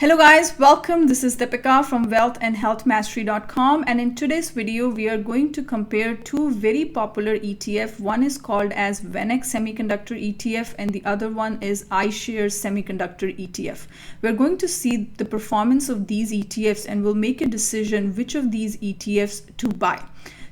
Hello guys, welcome. This is Deepika from wealthandhealthmastery.com, and in today's video we are going to compare two very popular ETF. One is called as SOXX Semiconductor ETF and the other one is iShares Semiconductor ETF. We're going to see the performance of these ETFs and we'll make a decision which of these ETFs to buy.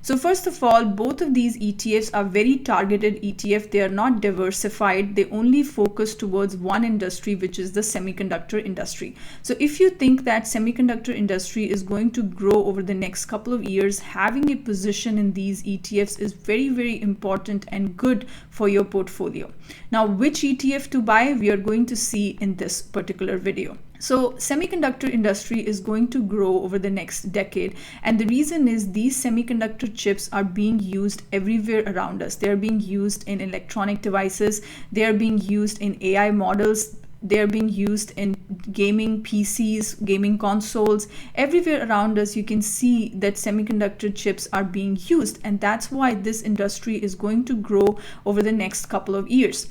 So first of all, both of these ETFs are very targeted ETF. They are not diversified. They only focus towards one industry, which is the semiconductor industry. So if you think that semiconductor industry is going to grow over the next couple of years, having a position in these ETFs is very, very important and good for your portfolio. Now, which ETF to buy, we are going to see in this particular video. So semiconductor industry is going to grow over the next decade, and the reason is these semiconductor chips are being used everywhere around us. They are being used in electronic devices, they are being used in AI models, they are being used in gaming PCs, gaming consoles. Everywhere around us you can see that semiconductor chips are being used, and that's why this industry is going to grow over the next couple of years.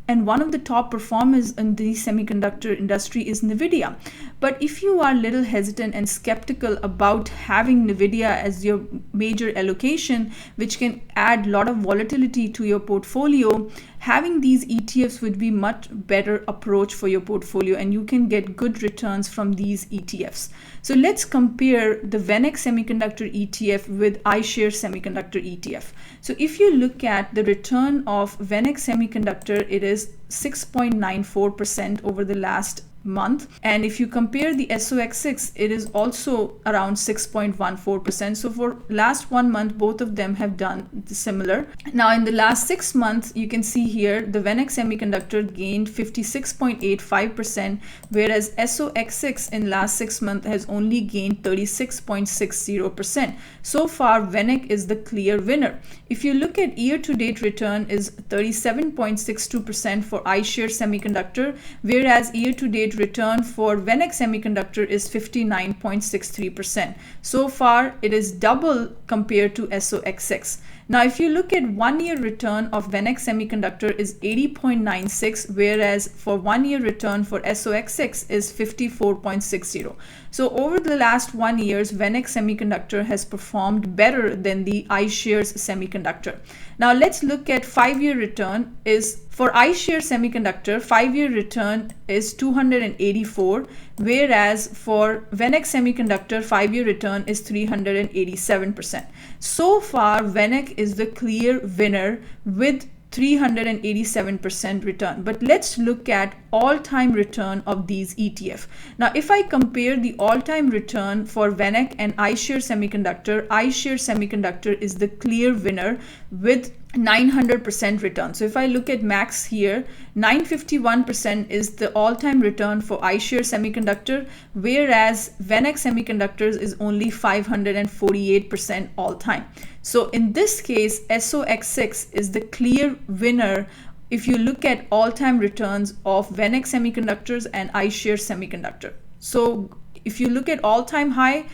And one of the top performers in the semiconductor industry is NVIDIA. But if you are a little hesitant and skeptical about having NVIDIA as your major allocation, which can add a lot of volatility to your portfolio, having these ETFs would be much better approach for your portfolio, and you can get good returns from these ETFs. So let's compare the SOXX Semiconductor ETF with iShares Semiconductor ETF. So if you look at the return of SOXX Semiconductor, it is 6.94% over the last month, and if you compare the SOXX, it is also around 6.14%. so for last 1 month both of them have done similar. Now in the last 6 months you can see here the SOXX Semiconductor gained 56.85%, whereas SOXX in last 6 months has only gained 36.60%. So far SOXX is the clear winner. If you look at year-to-date return is 37.62% for iShares Semiconductor, whereas year-to-date return for SOXX Semiconductor is 59.63%. So far it is double compared to SOXX. Now if you look at 1 year return of SOXX Semiconductor is 80.96, whereas for 1 year return for SOXX is 54.60. So over the last 1 year, SOXX Semiconductor has performed better than the iShares Semiconductor. Now let's look at 5-year return. Is for iShares Semiconductor, 5-year return is 284, whereas for SOXX Semiconductor 5-year return is 387%. So far SOXX is the clear winner with 387% return. But let's look at all-time return of these ETF. Now if I compare the all-time return for SOXX and iShares Semiconductor, iShares Semiconductor is the clear winner with 900% return. So if I look at max here, 951% is the all-time return for iShares Semiconductor, whereas SOXX Semiconductors is only 548% all-time. So in this case, SOXX is the clear winner if you look at all-time returns of SOXX Semiconductors and iShares Semiconductor. So if you look at all-time high,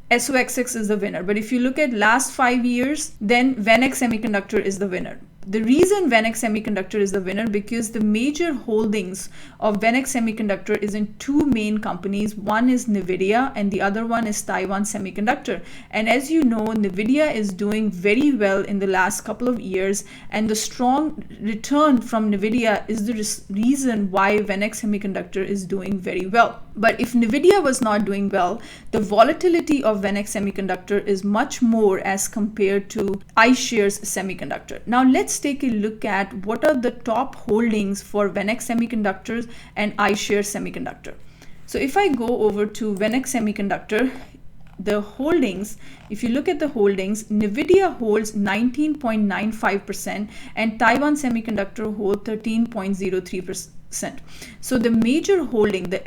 SOXX is the winner. But if you look at last 5 years, then SOXX Semiconductor is the winner. The reason SOXX Semiconductor is the winner because the major holdings of SOXX Semiconductor is in two main companies. One is NVIDIA and the other one is Taiwan Semiconductor. And as you know, NVIDIA is doing very well in the last couple of years, and the strong return from NVIDIA is the reason why SOXX Semiconductor is doing very well. But if NVIDIA was not doing well, the volatility of SOXX Semiconductor is much more as compared to iShares Semiconductor. Now let's take a look at what are the top holdings for SOXX Semiconductors and iShares Semiconductor. So if I go over to SOXX Semiconductor, the holdings, if you look at the holdings, NVIDIA holds 19.95% and Taiwan Semiconductor holds 13.03%. So the major holding, the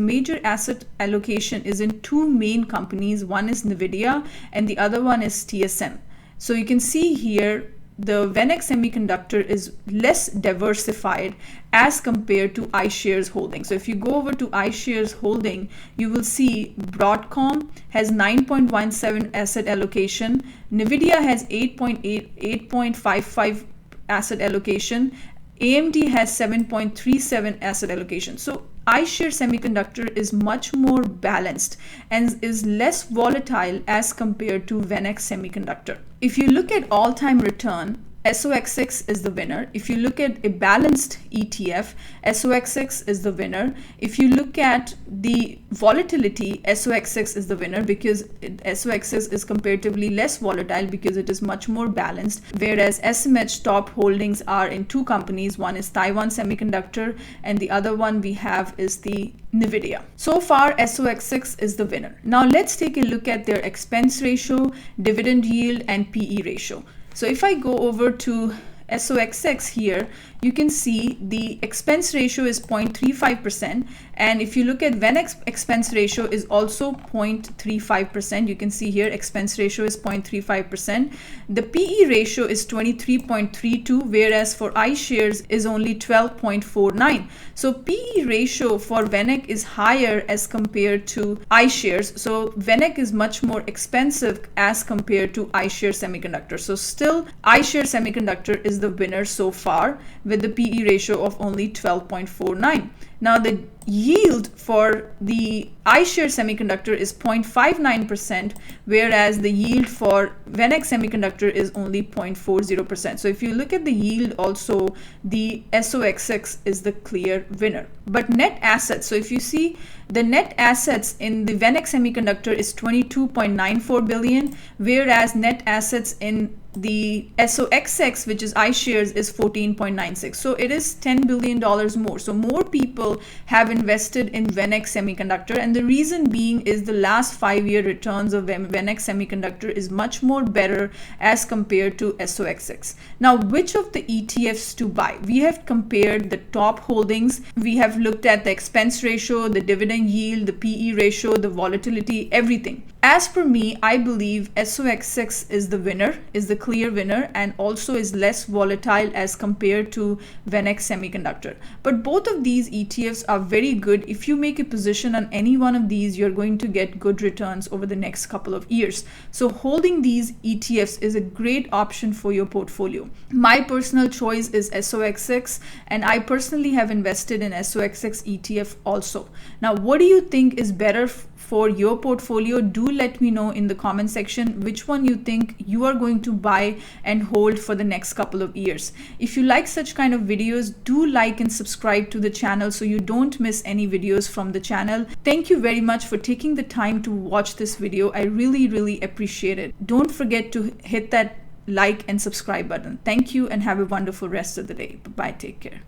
major asset allocation is in two main companies. One is NVIDIA and the other one is TSM. So you can see here the SOXX Semiconductor is less diversified as compared to iShares holding. So if you go over to iShares holding, you will see Broadcom has 9.17 asset allocation, NVIDIA has 8.55 asset allocation, AMD has 7.37 asset allocation. So iShares Semiconductor is much more balanced and is less volatile as compared to VanEck Semiconductor. If you look at all-time return, SOXX is the winner. If you look at a balanced ETF, SOXX is the winner. If you look at the volatility, SOXX is the winner because SOXX is comparatively less volatile because it is much more balanced, whereas SMH top holdings are in two companies. One is Taiwan Semiconductor and the other one we have is the NVIDIA. So far, SOXX is the winner. Now let's take a look at their expense ratio, dividend yield, and PE ratio. So if I go over to SOXX here, you can see the expense ratio is 0.35%, and if you look at VanEck expense ratio is also 0.35%. You can see here expense ratio is 0.35%. The PE ratio is 23.32, whereas for iShares is only 12.49. So PE ratio for VanEck is higher as compared to iShares. So VanEck is much more expensive as compared to iShares Semiconductor. So still iShares Semiconductor is the winner so far with the PE ratio of only 12.49. Now the yield for the iShares Semiconductor is 0.59%, whereas the yield for VanEck Semiconductor is only 0.40%. So if you look at the yield also, the SOXX is the clear winner. But net assets, so if you see the net assets in the VanEck Semiconductor is 22.94 billion, whereas net assets in the SOXX, which is iShares, is 14.96. So it is $10 billion more. So more people have invested in VanEck Semiconductor, and the reason being is the last 5-year returns of VanEck Semiconductor is much more better as compared to SOXX. Now, which of the ETFs to buy? We have compared the top holdings. We have looked at the expense ratio, the dividend yield, the PE ratio, the volatility, everything. As per me, I believe SOXX is the winner, is the clear winner, and also is less volatile as compared to VanEck Semiconductor. But both of these ETFs are very good. If you make a position on any one of these, you're going to get good returns over the next couple of years. So holding these ETFs is a great option for your portfolio. My personal choice is SOXX, and I personally have invested in SOXX ETF also. Now, what do you think is better for your portfolio? Do let me know in the comment section which one you think you are going to buy and hold for the next couple of years. If you like such kind of videos, do like and subscribe to the channel so you don't miss any videos from the channel. Thank you very much for taking the time to watch this video. I really appreciate it. Don't forget to hit that like and subscribe button. Thank you and have a wonderful rest of the day. Bye-bye. Take care.